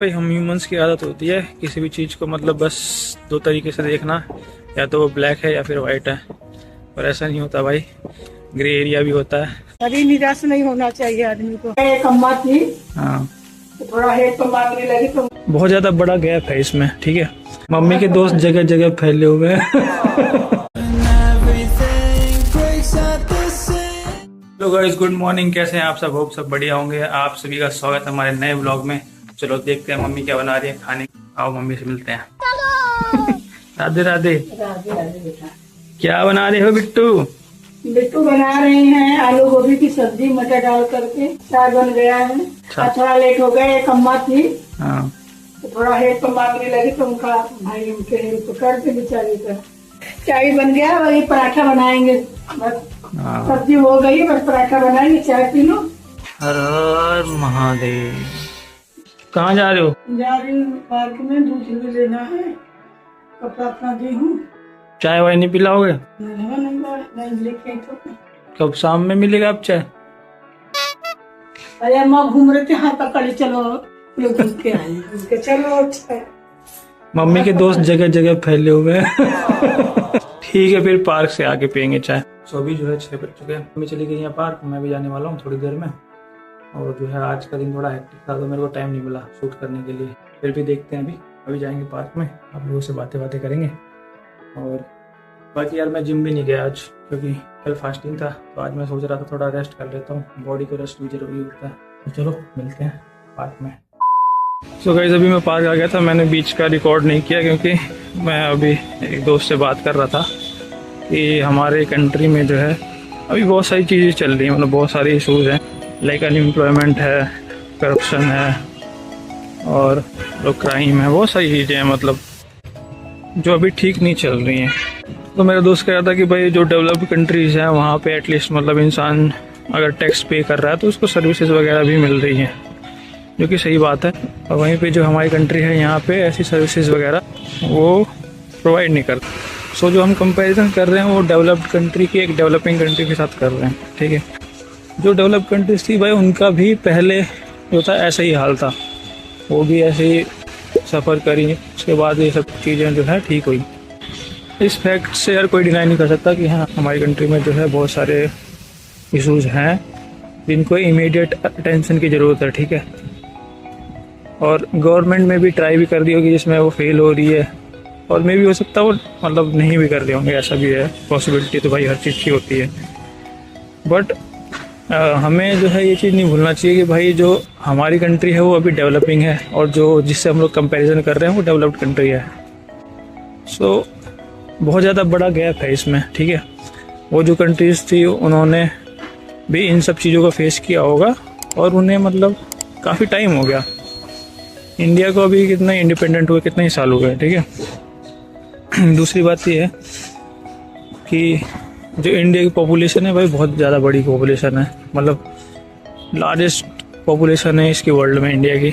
भाई हम ह्यूमंस की आदत होती है किसी भी चीज़ को मतलब बस दो तरीके से देखना, या तो वो ब्लैक है या फिर वाइट है। पर ऐसा नहीं होता भाई, ग्रे एरिया भी होता है। कभी निराश नहीं होना चाहिए आदमी को। एक अम्मा थी, हाँ, तो थोड़ा हेड तो मांगने लगी तो बहुत ज़्यादा बड़ा गैप है इसमें। ठीक है, मम्मी के दोस्त जगह जगह फैले हुए हैं। Hello guys, good morning. कैसे हैं आप सब? होप सब बढ़िया होंगे। आप सभी का स्वागत है हमारे नए ब्लॉग में। चलो देखते हैं मम्मी क्या बना रही है खाने। आओ मम्मी से मिलते हैं। राधे राधे। राधे राधे बेटा। क्या बना रहे हो बिट्टू? बिट्टू बना रहे हैं आलू गोभी की सब्जी मटर डाल करके। चाय बन गया है। थोड़ा लेट हो गया। एक अम्मा थी, हाँ, तो थोड़ा हेल्प मांगने लगी तो उनका भाई उनके हेल्प कर के बेचारी का चाय बन गया। वही पराठा बनाएंगे, बस हाँ। सब्जी हो गई, बस पराठा बनाएंगे। चाय पी लो। हर हर महादेव। कहाँ जा रहे हो? जा रही हूँ पार्क में, दूध भी लेना है, कपड़ा अपना दी हूँ। चाय वाय नहीं पिलाओगे? नहीं लेके तो कब शाम में मिलेगा अब चाय? अरे अम्मा घूम रहे थे, हाथ पकड़ी, चलो लोग घूम के आए। चलो अच्छा। मम्मी के दोस्त जगह जगह फैले हुए हैं। ठीक है, फिर पार्क से आके पियेंगे चाय। सो अभी जो है 6 बज चुके हैं। मम्मी चली गई है पार्क, मैं भी जाने वाला हूँ थोड़ी देर में। और जो है आज का दिन थोड़ा हेक्टिक था तो मेरे को टाइम नहीं मिला शूट करने के लिए। फिर भी देखते हैं, अभी जाएंगे पार्क में, आप लोगों से बातें करेंगे। और बाकी यार मैं जिम भी नहीं गया आज, क्योंकि कल फास्टिंग था। तो आज मैं सोच रहा था थोड़ा रेस्ट कर लेता हूँ, बॉडी को रेस्ट भी जरूरी होता है। तो चलो मिलते हैं पार्क में। सो गाइस, अभी मैं पार्क आ गया था। मैंने बीच का रिकॉर्ड नहीं किया क्योंकि मैं अभी एक दोस्त से बात कर रहा था कि हमारे कंट्री में जो है अभी बहुत सारी चीज़ें चल रही हैं, मतलब बहुत सारे इशूज़ हैं। लाइक अनएम्प्लॉयमेंट है, करप्शन है, और क्राइम है, बहुत सारी चीज़ें हैं मतलब जो अभी ठीक नहीं चल रही हैं। तो मेरा दोस्त कह रहा था कि भाई जो डेवलप्ड कंट्रीज़ हैं वहाँ पे एटलीस्ट मतलब इंसान अगर टैक्स पे कर रहा है तो उसको सर्विसेज वगैरह भी मिल रही हैं, जो कि सही बात है। और वहीं पे जो हमारी कंट्री है यहाँ पे ऐसी सर्विसेज वगैरह वो प्रोवाइड नहीं करती। सो जो हम कंपैरिजन कर रहे हैं वो डेवलप्ड कंट्री की एक डेवलपिंग कंट्री के साथ कर रहे हैं। ठीक है, जो डेवलप्ड कंट्रीज थी भाई उनका भी पहले जो था ऐसा ही हाल था, वो भी ऐसे ही सफ़र करी, उसके बाद ये सब चीज़ें जो है ठीक हुई। इस फैक्ट से यार कोई डिनाई नहीं कर सकता कि हाँ हमारी कंट्री में जो है बहुत सारे इशूज़ हैं जिनको इमीडिएट अटेंशन की ज़रूरत है। ठीक है, और गवर्नमेंट में भी ट्राई भी कर दी होगी जिसमें वो फेल हो रही है, और मे भी हो सकता है वो मतलब नहीं भी कर रहे होंगे, ऐसा भी है पॉसिबिलिटी तो भाई हर चीज़ की होती है। बट हमें जो है ये चीज़ नहीं भूलना चाहिए कि भाई जो हमारी कंट्री है वो अभी डेवलपिंग है, और जो जिससे हम लोग कंपैरिजन कर रहे हैं वो डेवलप्ड कंट्री है। सो बहुत ज़्यादा बड़ा गैप है इसमें। ठीक है, वो जो कंट्रीज़ थी उन्होंने भी इन सब चीज़ों को फेस किया होगा, और उन्हें मतलब काफ़ी टाइम हो गया। इंडिया को अभी कितना इंडिपेंडेंट हुए, कितने ही साल हो गए। ठीक है, दूसरी बात ये है कि जो इंडिया की पॉपुलेशन है भाई बहुत ज़्यादा बड़ी पॉपुलेशन है, मतलब लार्जेस्ट पॉपुलेशन है इसकी वर्ल्ड में इंडिया की।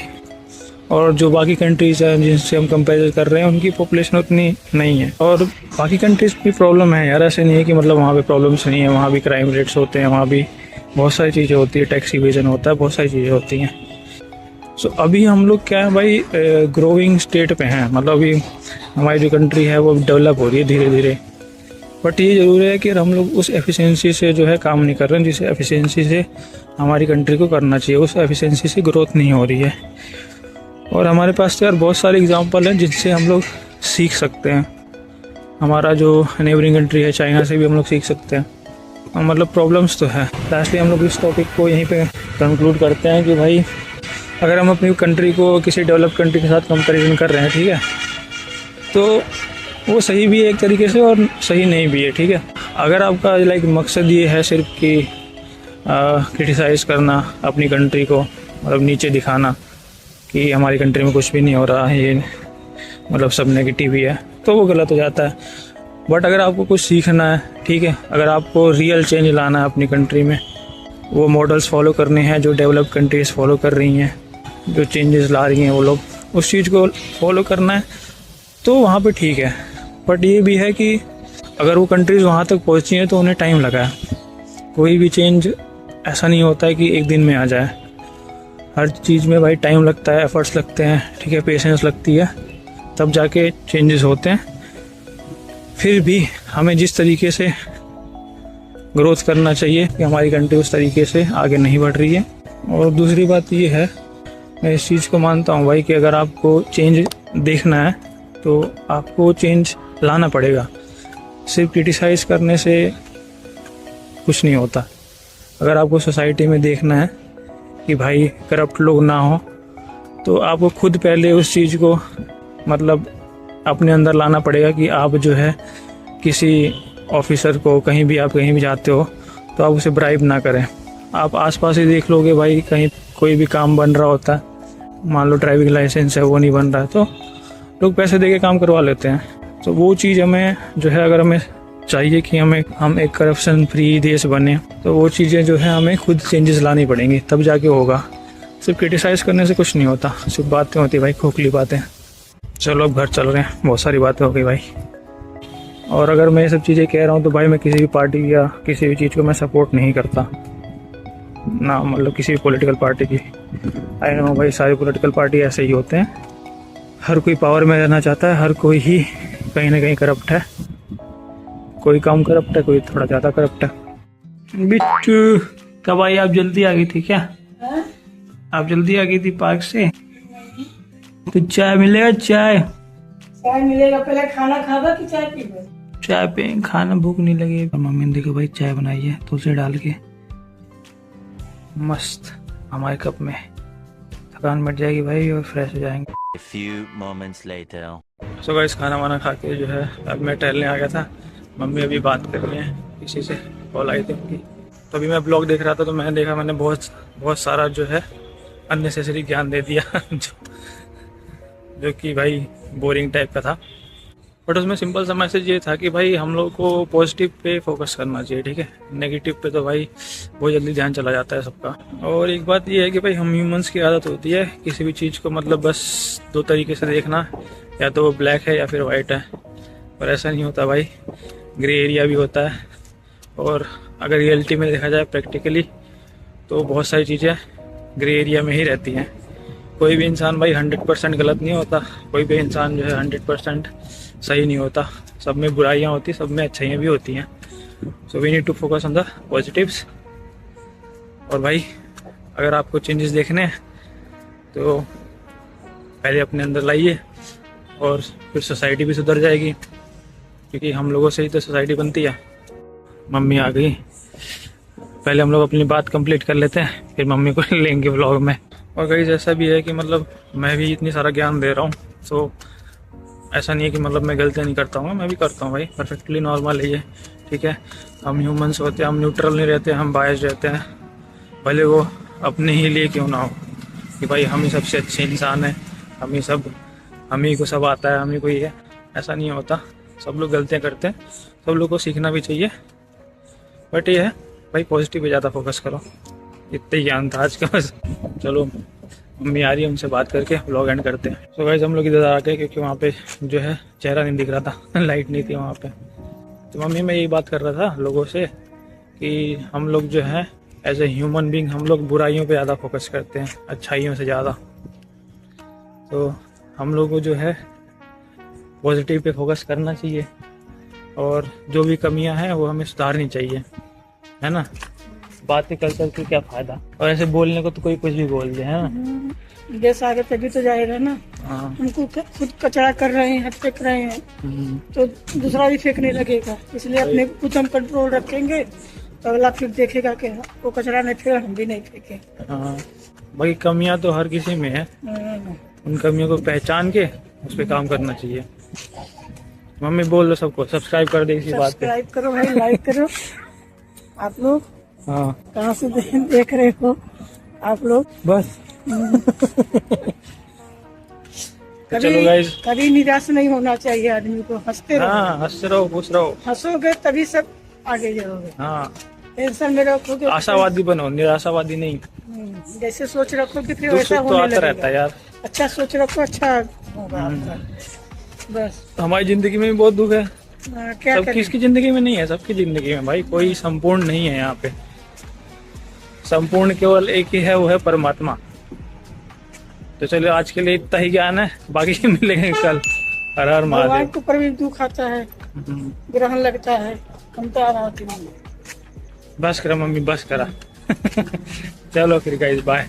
और जो बाकी कंट्रीज़ हैं जिनसे हम कंपेयर कर रहे हैं उनकी पॉपुलेशन उतनी नहीं है। और बाकी कंट्रीज़ की प्रॉब्लम है यार, ऐसे नहीं है कि मतलब वहाँ पे प्रॉब्लम्स नहीं है। वहाँ भी क्राइम रेट्स होते हैं, वहाँ भी बहुत सारी चीज़ें होती है, टैक्स इवेजन होता है, बहुत सारी चीज़ें होती हैं। सो अभी हम लोग क्या है भाई, ग्रोइंग स्टेट पे हैं, मतलब अभी हमारी जो कंट्री है वो डेवलप हो रही है धीरे धीरे। बट ये ज़रूर है कि हम लोग उस एफिशिएंसी से जो है काम नहीं कर रहे हैं जिस एफिशिएंसी से हमारी कंट्री को करना चाहिए। उस एफिशिएंसी से ग्रोथ नहीं हो रही है। और हमारे पास तो यार बहुत सारे एग्जांपल हैं जिनसे हम लोग सीख सकते हैं। हमारा जो नेबरिंग कंट्री है चाइना से भी हम लोग सीख सकते हैं। मतलब प्रॉब्लम्स तो है। लास्टली हम लोग इस टॉपिक को यहीं पे कंक्लूड करते हैं कि भाई अगर हम अपनी कंट्री को किसी डेवलप्ड कंट्री के साथ कंपैरिजन कर रहे हैं, ठीक है, तो वो सही भी है एक तरीके से और सही नहीं भी है। ठीक है, अगर आपका लाइक मकसद ये है सिर्फ कि क्रिटिसाइज़ करना अपनी कंट्री को, मतलब नीचे दिखाना कि हमारी कंट्री में कुछ भी नहीं हो रहा है, ये मतलब सब नेगेटिव ही है, तो वो गलत हो जाता है। बट अगर आपको कुछ सीखना है, ठीक है, अगर आपको रियल चेंज लाना है अपनी कंट्री में, वो मॉडल्स फॉलो करने हैं जो डेवलप्ड कंट्रीज़ फॉलो कर रही हैं, जो चेंजेस ला रही हैं वो लोग, उस चीज़ को फॉलो करना है, तो वहाँ पे ठीक है। बट ये भी है कि अगर वो कंट्रीज़ वहाँ तक पहुँची हैं तो उन्हें टाइम लगा है। कोई भी चेंज ऐसा नहीं होता है कि एक दिन में आ जाए। हर चीज़ में भाई टाइम लगता है, एफर्ट्स लगते हैं, ठीक है, पेशेंस लगती है, तब जाके चेंजेस होते हैं। फिर भी हमें जिस तरीके से ग्रोथ करना चाहिए कि हमारी कंट्री उस तरीके से आगे नहीं बढ़ रही है। और दूसरी बात ये है, मैं इस चीज़ को मानता हूँ भाई कि अगर आपको चेंज देखना है तो आपको चेंज लाना पड़ेगा। सिर्फ क्रिटिसाइज़ करने से कुछ नहीं होता। अगर आपको सोसाइटी में देखना है कि भाई करप्ट लोग ना हो, तो आपको खुद पहले उस चीज़ को मतलब अपने अंदर लाना पड़ेगा कि आप जो है किसी ऑफिसर को कहीं भी जाते हो तो आप उसे ब्राइब ना करें। आप आसपास ही देख लोगे भाई, कहीं कोई भी काम बन रहा होता है, मान लो ड्राइविंग लाइसेंस है वो नहीं बन रहा है, तो लोग पैसे दे के काम करवा लेते हैं। तो वो चीज़ हमें जो है, अगर हमें चाहिए कि हम एक करप्शन फ्री देश बने, तो वो चीज़ें जो है हमें खुद चेंजेस लानी पड़ेंगी, तब जाके होगा। सिर्फ क्रिटिसाइज़ करने से कुछ नहीं होता, सिर्फ बातें होती भाई, खोखली बातें। चलो अब घर चल रहे हैं, बहुत सारी बातें हो गई भाई। और अगर मैं ये सब चीज़ें कह रहा हूँ तो भाई मैं किसी भी पार्टी या किसी भी चीज़ को मैं सपोर्ट नहीं करता ना, मतलब किसी भी पॉलिटिकल पार्टी की। आई नो भाई, सारे पॉलिटिकल पार्टी ऐसे ही होते हैं, हर कोई पावर में रहना चाहता है, हर कोई ही कहीं ना कहीं करप्ट है, कोई कम करप्ट है, कोई थोड़ा ज़्यादा करप्ट है। बिट्टू कब आई? आप जल्दी आ गई थी क्या? आप जल्दी आ गई थी पार्क से? तो चाय मिलेगा? चाय मिलेगा, पहले खाना खावा कि चाय पीबे? चाय पे, खाना भूख नहीं लगी। मम्मी ने देखो भाई चाय बनाई है तुलसी डाल के, मस्त हमारे कप में। थकान मिट जाएगी भाई और फ्रेश हो जाएंगे। A few moments later. So guys, खाना वाना खा के जो है अब मैं टहलने आ गया था। मम्मी अभी बात कर रही है किसी से, कॉल आई थी उनकी। तो अभी मैं ब्लॉग देख रहा था तो मैंने देखा, मैंने बहुत सारा जो है अननेसेसरी ज्ञान दे दिया जो कि भाई बोरिंग टाइप का था। बट उसमें सिंपल सा मैसेज ये था कि भाई हम लोग को पॉजिटिव पे फोकस करना चाहिए, ठीक है। नेगेटिव पे तो भाई बहुत जल्दी ध्यान चला जाता है सबका। और एक बात ये है कि भाई हम ह्यूमंस की आदत होती है किसी भी चीज़ को मतलब बस दो तरीके से देखना, या तो वो ब्लैक है या फिर वाइट है। पर ऐसा नहीं होता भाई, ग्रे एरिया भी होता है। और अगर रियलिटी में देखा जाए प्रैक्टिकली, तो बहुत सारी चीज़ें ग्रे एरिया में ही रहती हैं। कोई भी इंसान भाई 100% गलत नहीं होता, कोई भी इंसान जो है 100% सही नहीं होता। सब में बुराइयां होती, सब में अच्छाइयाँ भी होती हैं। So we need to focus on the positives. और भाई अगर आपको चेंजेस देखने हैं तो पहले अपने अंदर लाइए, और फिर सोसाइटी भी सुधर जाएगी, क्योंकि हम लोगों से ही तो सोसाइटी बनती है। मम्मी आ गई, पहले हम लोग अपनी बात कंप्लीट कर लेते हैं, फिर मम्मी को लेंगे व्लॉग में। और कहीं ऐसा भी है कि मतलब मैं भी इतनी सारा ज्ञान दे रहा हूँ, सो ऐसा नहीं है कि मतलब मैं गलतियाँ नहीं करता हूँ, मैं भी करता हूँ भाई, परफेक्टली नॉर्मल है ये, ठीक है। हम ह्यूमंस होते हैं, हम न्यूट्रल नहीं रहते, हम बायस रहते हैं, भले वो अपने ही लिए क्यों ना हो, कि भाई हम ही सबसे अच्छे इंसान हैं, हम ही को सब आता है, हम ही को ये। ऐसा नहीं होता, सब लोग गलतियाँ करते हैं, सब लोग को सीखना भी चाहिए। बट ये है भाई, पॉजिटिव पे ज़्यादा फोकस करो। इतना ही ज्ञान था आज का बस। चलो मम्मी आ रही है, उनसे बात करके व्लॉग एंड करते हैं। तो गाइस हम लोग इधर आ गए, क्योंकि वहाँ पे जो है चेहरा नहीं दिख रहा था लाइट नहीं थी वहाँ पे। तो मम्मी मैं यही बात कर रहा था लोगों से कि हम लोग जो है एज ए ह्यूमन बीइंग, हम लोग बुराइयों पे ज़्यादा फोकस करते हैं, अच्छाइयों से ज़्यादा। तो हम लोग को जो है पॉजिटिव पे फोकस करना चाहिए, और जो भी कमियां हैं वो हमें सुधारनी चाहिए, है ना। बातें कर के क्या फायदा, और ऐसे बोलने को तो कोई कुछ भी बोल दे, है ना। देश आगे तभी तो जाएगा ना। हाँ। उनको खुद कचरा कर रहे हैं, फेंक रहे हैं, तो दूसरा भी फेंकने लगेगा। इसलिए अपने खुद हम कंट्रोल रखेंगे तो अगला फिर देखेगा कि वो कचरा नहीं फेंक, हम भी नहीं फेंके। हाँ भाई, कमियां तो हर किसी में है, उन कमियों को पहचान के उस पर काम करना चाहिए। मम्मी बोल दो सबको सब्सक्राइब कर दे इसी बात पे। सब्सक्राइब करो भाई, लाइक करो। आप लोग हाँ, कहाँ से देख रहे हो आप लोग? बस कभी गाइस, कभी निराश नहीं होना चाहिए आदमी को, हंसते रहो। हाँ हंसते रहो, खुश रहो। हंसोगे तभी सब आगे जाओगे। हाँ, टेंशन में रखोगे, आशावादी बनो, निराशावादी नहीं। जैसे सोच रखोगे फिर दुख वैसा सुख तो होने आता रहता लगेगा। है यार। अच्छा सोच रखो, अच्छा होगा आपका। बस हमारी जिंदगी में भी बहुत दुख है, क्या सब करें? किसकी जिंदगी में नहीं है, सबकी जिंदगी में भाई, कोई संपूर्ण नहीं है यहाँ पे। संपूर्ण केवल एक ही है, वो है परमात्मा। तो चलो आज के लिए इतना ही ज्ञान है, बाकी मिलेंगे कल। हर हर भगवान महादेव। के ऊपर भी दुख आता है, ग्रहण लगता है, हम तो आ रहा होती बस करा मम्मी, बस करा। चलो फिर गाइस बाय।